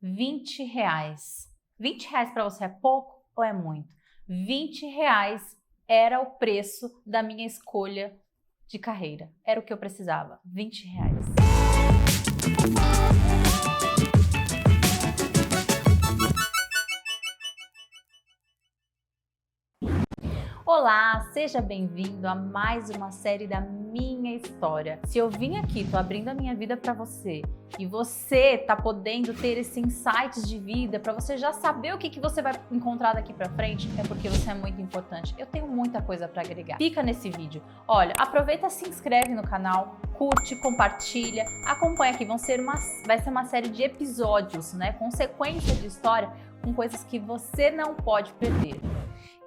R$ 20. R$ 20 para você é pouco ou é muito? R$ 20 era o preço da minha escolha de carreira. Era o que eu precisava. R$ 20. Olá, seja bem-vindo a mais uma série da minha história. Se eu vim aqui, tô abrindo a minha vida para você e você tá podendo ter esse insights de vida para você já saber o que você vai encontrar daqui para frente, é porque você é muito importante. Eu tenho muita coisa para agregar. Fica nesse vídeo. Olha, aproveita, se inscreve no canal, curte, compartilha, acompanha aqui. Vai ser uma série de episódios, né, com sequência de história, com coisas que você não pode perder.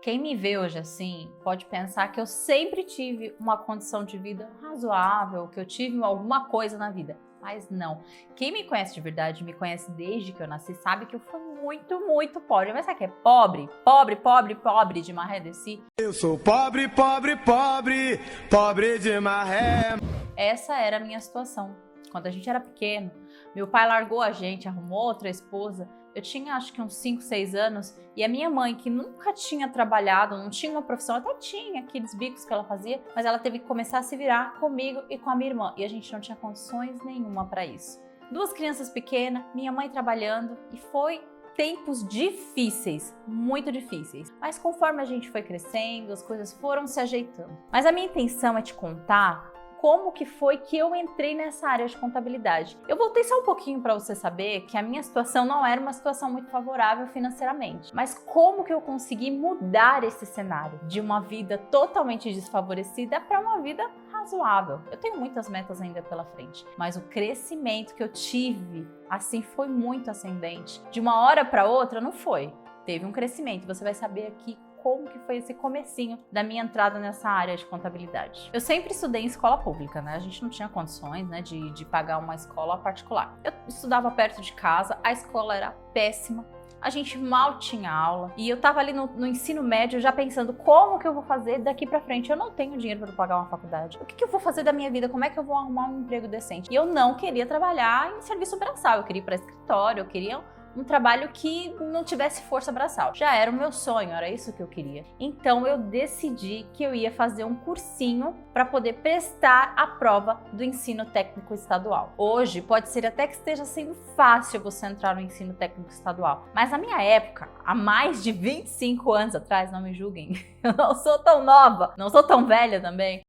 Quem me vê hoje assim pode pensar que eu sempre tive uma condição de vida razoável, que eu tive alguma coisa na vida, mas não. Quem me conhece de verdade, me conhece desde que eu nasci, sabe que eu fui muito, muito pobre. Mas sabe o que é pobre? Pobre, pobre, pobre de maré desci. Eu sou pobre, pobre, pobre, pobre de maré. Essa era a minha situação. Quando a gente era pequeno, meu pai largou a gente, arrumou outra esposa. Eu tinha acho que uns 5, 6 anos e a minha mãe, que nunca tinha trabalhado, não tinha uma profissão, até tinha aqueles bicos que ela fazia, mas ela teve que começar a se virar comigo e com a minha irmã e a gente não tinha condições nenhuma para isso. 2 crianças pequenas, minha mãe trabalhando e foi tempos difíceis, muito difíceis. Mas conforme a gente foi crescendo, as coisas foram se ajeitando. Mas a minha intenção é te contar como que foi que eu entrei nessa área de contabilidade. Eu voltei só um pouquinho para você saber que a minha situação não era uma situação muito favorável financeiramente, mas como que eu consegui mudar esse cenário de uma vida totalmente desfavorecida para uma vida razoável. Eu tenho muitas metas ainda pela frente, mas o crescimento que eu tive, assim, foi muito ascendente. De uma hora para outra, não foi. Teve um crescimento, você vai saber aqui como que foi esse comecinho da minha entrada nessa área de contabilidade. Eu sempre estudei em escola pública, né? A gente não tinha condições, né, de pagar uma escola particular. Eu estudava perto de casa, a escola era péssima, a gente mal tinha aula e eu tava ali no ensino médio já pensando como que eu vou fazer daqui pra frente. Eu não tenho dinheiro para pagar uma faculdade. O que eu vou fazer da minha vida? Como é que eu vou arrumar um emprego decente? E eu não queria trabalhar em serviço braçal, eu queria ir para escritório, eu queria um trabalho que não tivesse força braçal. Já era o meu sonho, era isso que eu queria. Então eu decidi que eu ia fazer um cursinho para poder prestar a prova do ensino técnico estadual. Hoje pode ser até que esteja sendo fácil você entrar no ensino técnico estadual, mas na minha época, há mais de 25 anos atrás, não me julguem, eu não sou tão nova, não sou tão velha também.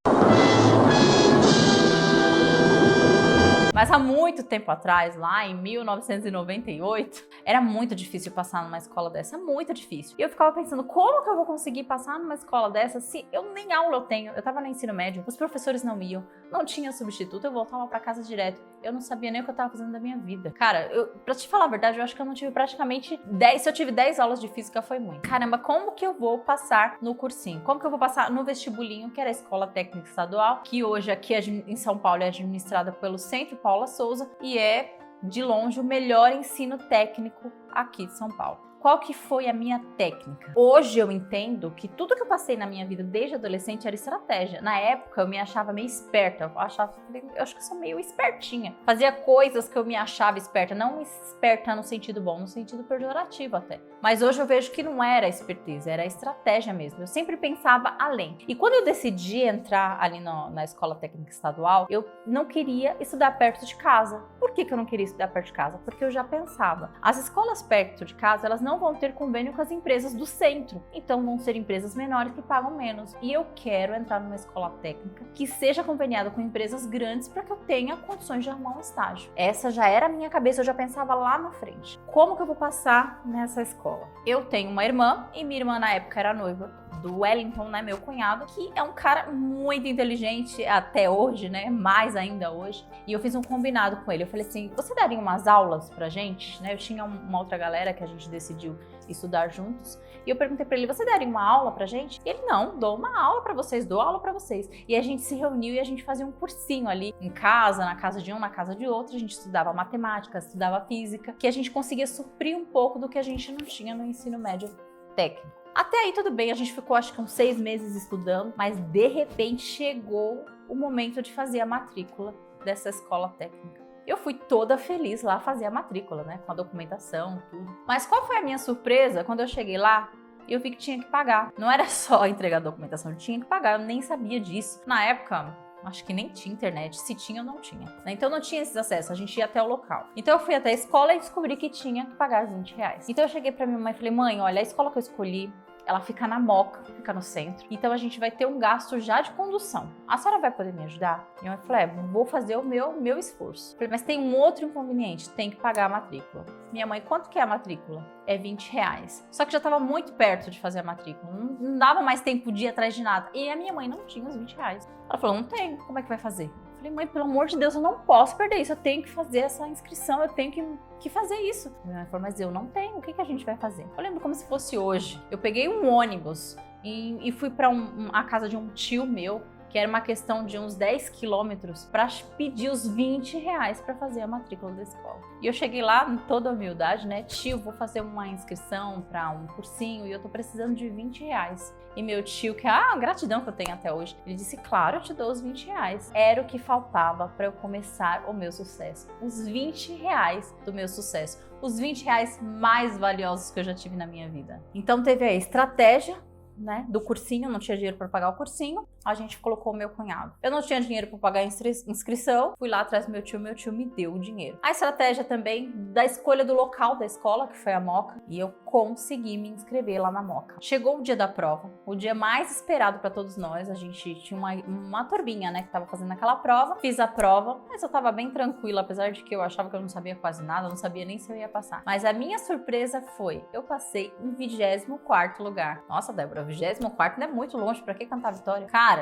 Mas há muito tempo atrás, lá em 1998, era muito difícil passar numa escola dessa, muito difícil. E eu ficava pensando, como que eu vou conseguir passar numa escola dessa se eu nem aula eu tenho? Eu tava no ensino médio, os professores não iam, não tinha substituto, eu voltava pra casa direto. Eu não sabia nem o que eu tava fazendo da minha vida. Cara, pra te falar a verdade, eu acho que eu não tive praticamente 10, se eu tive 10 aulas de física foi muito. Caramba, como que eu vou passar no cursinho? Como que eu vou passar no vestibulinho, que era a Escola Técnica Estadual, que hoje aqui em São Paulo é administrada pelo Centro Paula Souza e é, de longe, o melhor ensino técnico aqui de São Paulo. Qual que foi a minha técnica? Hoje eu entendo que tudo que eu passei na minha vida desde adolescente era estratégia. Na época eu me achava meio esperta, eu acho que eu sou meio espertinha. Fazia coisas que eu me achava esperta, não esperta no sentido bom, no sentido pejorativo até. Mas hoje eu vejo que não era esperteza, era estratégia mesmo. Eu sempre pensava além. E quando eu decidi entrar ali na Escola Técnica Estadual, eu não queria estudar perto de casa. Por que eu não queria estudar perto de casa? Porque eu já pensava, as escolas perto de casa, elas não vão ter convênio com as empresas do centro. Então vão ser empresas menores que pagam menos. E eu quero entrar numa escola técnica que seja conveniada com empresas grandes para que eu tenha condições de arrumar um estágio. Essa já era a minha cabeça, eu já pensava lá na frente. Como que eu vou passar nessa escola? Eu tenho uma irmã e minha irmã na época era noiva do Wellington, né, meu cunhado, que é um cara muito inteligente até hoje, né, mais ainda hoje. E eu fiz um combinado com ele. Eu falei assim, você daria umas aulas pra gente, né? Eu tinha uma outra galera que a gente decidiu estudar juntos. E eu perguntei pra ele, você daria uma aula pra gente? E ele, não, dou uma aula pra vocês, dou aula pra vocês. E a gente se reuniu e a gente fazia um cursinho ali em casa, na casa de um, na casa de outro. A gente estudava matemática, estudava física, que a gente conseguia suprir um pouco do que a gente não tinha no ensino médio técnico. Até aí tudo bem, a gente ficou acho que uns 6 meses estudando, mas de repente chegou o momento de fazer a matrícula dessa escola técnica. Eu fui toda feliz lá fazer a matrícula, né? Com a documentação, tudo. Mas qual foi a minha surpresa quando eu cheguei lá? Eu vi que tinha que pagar. Não era só entregar a documentação, eu tinha que pagar. Eu nem sabia disso. Na época, acho que nem tinha internet. Se tinha, eu não tinha. Então não tinha esses acessos, a gente ia até o local. Então eu fui até a escola e descobri que tinha que pagar R$20. Então eu cheguei pra minha mãe e falei, mãe, olha, a escola que eu escolhi, ela fica na Moca, fica no centro. Então a gente vai ter um gasto já de condução. A senhora vai poder me ajudar? Minha mãe falou, vou fazer o meu esforço. Falei, mas tem um outro inconveniente, tem que pagar a matrícula. Minha mãe, quanto que é a matrícula? É R$20. Só que já estava muito perto de fazer a matrícula. Não dava mais tempo de ir atrás de nada. E a minha mãe não tinha os R$20. Ela falou, não tem, como é que vai fazer? Eu falei, mãe, pelo amor de Deus, eu não posso perder isso. Eu tenho que fazer essa inscrição, eu tenho que fazer isso. Minha mãe falou, mas eu não tenho, o que a gente vai fazer? Eu lembro como se fosse hoje. Eu peguei um ônibus e fui para a casa de um tio meu, que era uma questão de uns 10 quilômetros, para pedir os R$20 para fazer a matrícula da escola. E eu cheguei lá, em toda a humildade, né? Tio, vou fazer uma inscrição para um cursinho e eu tô precisando de R$20. E meu tio, que é a gratidão que eu tenho até hoje, ele disse, claro, eu te dou os R$20. Era o que faltava para eu começar o meu sucesso. Os R$20 do meu sucesso. Os R$20 mais valiosos que eu já tive na minha vida. Então teve a estratégia, né, do cursinho, não tinha dinheiro para pagar o cursinho, a gente colocou o meu cunhado. Eu não tinha dinheiro para pagar a inscrição, fui lá atrás do meu tio me deu o dinheiro. A estratégia também da escolha do local da escola, que foi a Moca, e eu consegui me inscrever lá na Moca. Chegou o dia da prova, o dia mais esperado para todos nós, a gente tinha uma turbinha, né, que tava fazendo aquela prova, fiz a prova, mas eu tava bem tranquila, apesar de que eu achava que eu não sabia quase nada, eu não sabia nem se eu ia passar. Mas a minha surpresa foi, eu passei em 24º lugar. Nossa, Débora, 24º não é muito longe, pra que cantar vitória? Cara,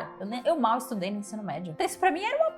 eu mal estudei no ensino médio. Então isso pra mim era uma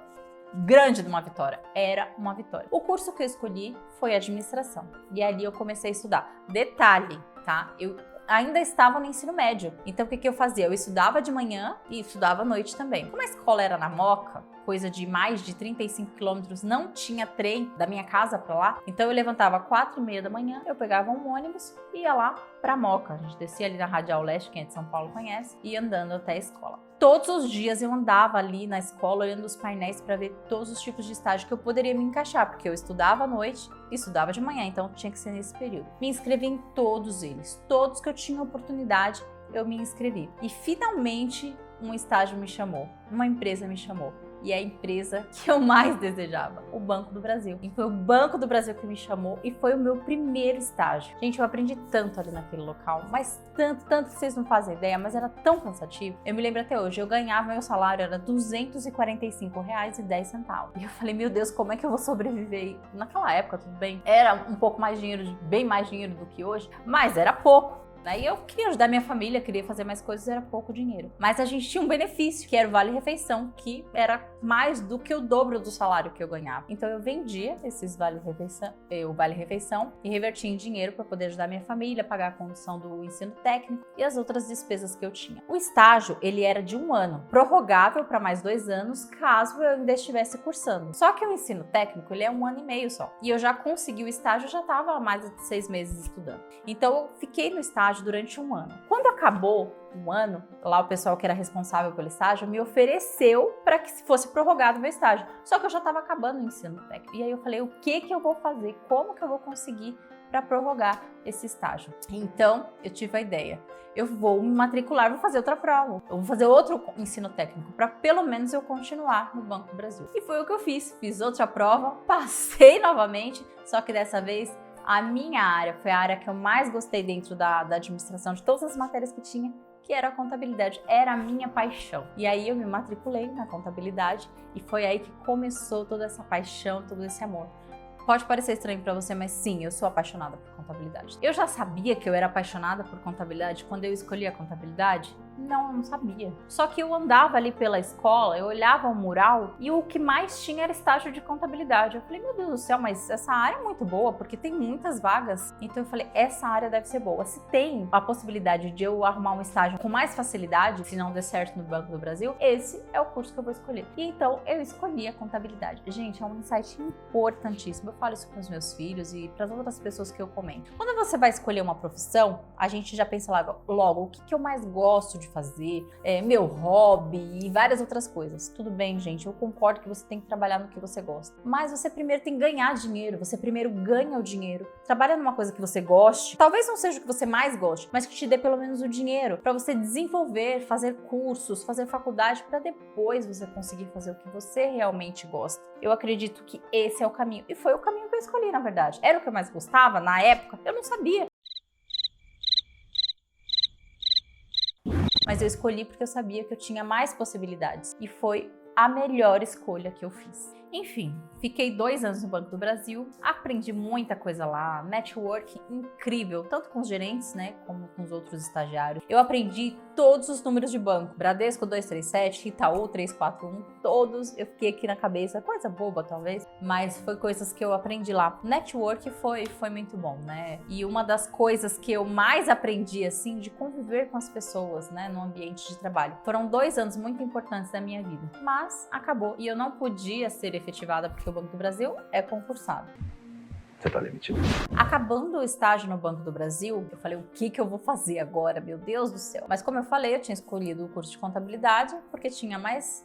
grande de uma vitória. Era uma vitória. O curso que eu escolhi foi administração. E ali eu comecei a estudar. Detalhe, tá? Eu ainda estava no ensino médio. Então o que eu fazia? Eu estudava de manhã e estudava à noite também. Como a escola era na Moca, coisa de mais de 35 quilômetros, não tinha trem da minha casa pra lá. Então eu levantava 4h30 da manhã, eu pegava um ônibus e ia lá pra Moca. A gente descia ali na Radial Leste, quem é de São Paulo conhece, e ia andando até a escola. Todos os dias eu andava ali na escola olhando os painéis para ver todos os tipos de estágio que eu poderia me encaixar, porque eu estudava à noite e estudava de manhã, então tinha que ser nesse período. Me inscrevi em todos eles, todos que eu tinha oportunidade, eu me inscrevi. E finalmente um estágio me chamou, uma empresa me chamou. E é a empresa que eu mais desejava, o Banco do Brasil. E foi o Banco do Brasil que me chamou e foi o meu primeiro estágio. Gente, eu aprendi tanto ali naquele local, mas tanto que vocês não fazem ideia, mas era tão cansativo. Eu me lembro até hoje, eu ganhava, meu salário era R$245,10. E eu falei, meu Deus, como é que eu vou sobreviver? Naquela época, tudo bem, era um pouco mais dinheiro, bem mais dinheiro do que hoje, mas era pouco. E eu queria ajudar minha família, queria fazer mais coisas, era pouco dinheiro. Mas a gente tinha um benefício, que era o Vale-Refeição, que era mais do que o dobro do salário que eu ganhava. Então eu vendia esses o Vale-Refeição e revertia em dinheiro para poder ajudar minha família, pagar a condução do ensino técnico e as outras despesas que eu tinha. O estágio, ele era de 1 ano, prorrogável para mais 2 anos, caso eu ainda estivesse cursando. Só que o ensino técnico, ele é 1 ano e meio só. E eu já consegui o estágio, eu já estava há mais de 6 meses estudando. Então eu fiquei no estágio durante 1 ano. Quando acabou 1 ano, lá o pessoal que era responsável pelo estágio me ofereceu para que fosse prorrogado o meu estágio. Só que eu já estava acabando o ensino técnico. E aí eu falei, o que eu vou fazer? Como que eu vou conseguir para prorrogar esse estágio? Então, eu tive a ideia. Eu vou me matricular, vou fazer outra prova. Eu vou fazer outro ensino técnico para pelo menos eu continuar no Banco do Brasil. E foi o que eu fiz. Fiz outra prova, passei novamente, só que dessa vez a minha área foi a área que eu mais gostei dentro da administração, de todas as matérias que tinha, que era a contabilidade, era a minha paixão. E aí eu me matriculei na contabilidade e foi aí que começou toda essa paixão, todo esse amor. Pode parecer estranho para você, mas sim, eu sou apaixonada por contabilidade. Eu já sabia que eu era apaixonada por contabilidade quando eu escolhi a contabilidade? Não, eu não sabia. Só que eu andava ali pela escola, eu olhava o mural e o que mais tinha era estágio de contabilidade. Eu falei, meu Deus do céu, mas essa área é muito boa, porque tem muitas vagas. Então eu falei, essa área deve ser boa. Se tem a possibilidade de eu arrumar um estágio com mais facilidade, se não der certo no Banco do Brasil, esse é o curso que eu vou escolher. E então eu escolhi a contabilidade. Gente, é um insight importantíssimo. Eu falo isso para os meus filhos e para as outras pessoas que eu comento. Quando você vai escolher uma profissão, a gente já pensa logo, o que eu mais gosto de fazer, meu hobby e várias outras coisas. Tudo bem, gente, eu concordo que você tem que trabalhar no que você gosta. Mas você primeiro tem que ganhar dinheiro, você primeiro ganha o dinheiro. Trabalha numa coisa que você goste, talvez não seja o que você mais goste, mas que te dê pelo menos o dinheiro para você desenvolver, fazer cursos, fazer faculdade para depois você conseguir fazer o que você realmente gosta. Eu acredito que esse é o caminho. E foi o caminho que eu escolhi, na verdade. Era o que eu mais gostava na época? Eu não sabia. Mas eu escolhi porque eu sabia que eu tinha mais possibilidades. E foi a melhor escolha que eu fiz. Enfim, fiquei 2 anos no Banco do Brasil, aprendi muita coisa lá, network incrível, tanto com os gerentes, né, como com os outros estagiários. Eu aprendi todos os números de banco, Bradesco 237, Itaú 341, todos eu fiquei aqui na cabeça, coisa boba talvez, mas foi coisas que eu aprendi lá. Network foi muito bom, né, e uma das coisas que eu mais aprendi, assim, de conviver com as pessoas, né, no ambiente de trabalho. Foram 2 anos muito importantes da minha vida, mas acabou e eu não podia ser efetivada porque o Banco do Brasil é concursado. Você tá demitido. Acabando o estágio no Banco do Brasil, eu falei, o que eu vou fazer agora? Meu Deus do céu. Mas como eu falei, eu tinha escolhido o curso de contabilidade porque tinha mais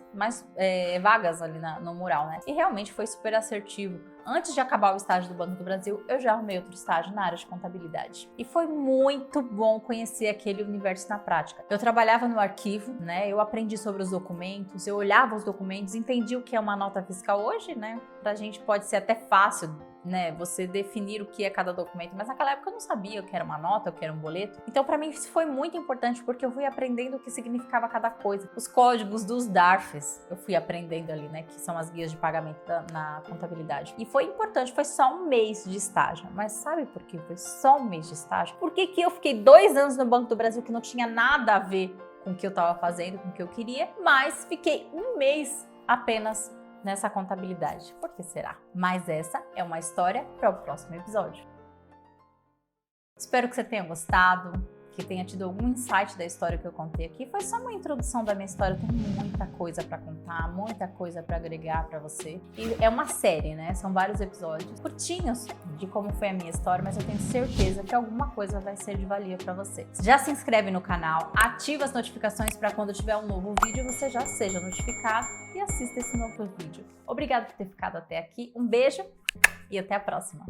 vagas ali no mural, né? E realmente foi super assertivo. Antes de acabar o estágio do Banco do Brasil, eu já arrumei outro estágio na área de contabilidade. E foi muito bom conhecer aquele universo na prática. Eu trabalhava no arquivo, né? Eu aprendi sobre os documentos, eu olhava os documentos, entendi o que é uma nota fiscal hoje, né? Pra gente pode ser até fácil, né, você definir o que é cada documento, mas naquela época eu não sabia o que era uma nota, o que era um boleto. Então para mim isso foi muito importante porque eu fui aprendendo o que significava cada coisa. Os códigos dos DARFs eu fui aprendendo ali, né, que são as guias de pagamento na contabilidade. E foi importante, foi só 1 mês de estágio. Mas sabe por que foi só 1 mês de estágio? Por que eu fiquei 2 anos no Banco do Brasil que não tinha nada a ver com o que eu estava fazendo, com o que eu queria, mas fiquei 1 mês apenas nessa contabilidade. Por que será? Mas essa é uma história para o próximo episódio. Espero que você tenha gostado, que tenha tido algum insight da história que eu contei aqui. Foi só uma introdução da minha história, eu tenho muita coisa para contar, muita coisa para agregar para você. E é uma série, né? São vários episódios curtinhos de como foi a minha história, mas eu tenho certeza que alguma coisa vai ser de valia para você. Já se inscreve no canal, ativa as notificações para quando tiver um novo vídeo você já seja notificado e assista esse novo vídeo. Obrigada por ter ficado até aqui, um beijo e até a próxima!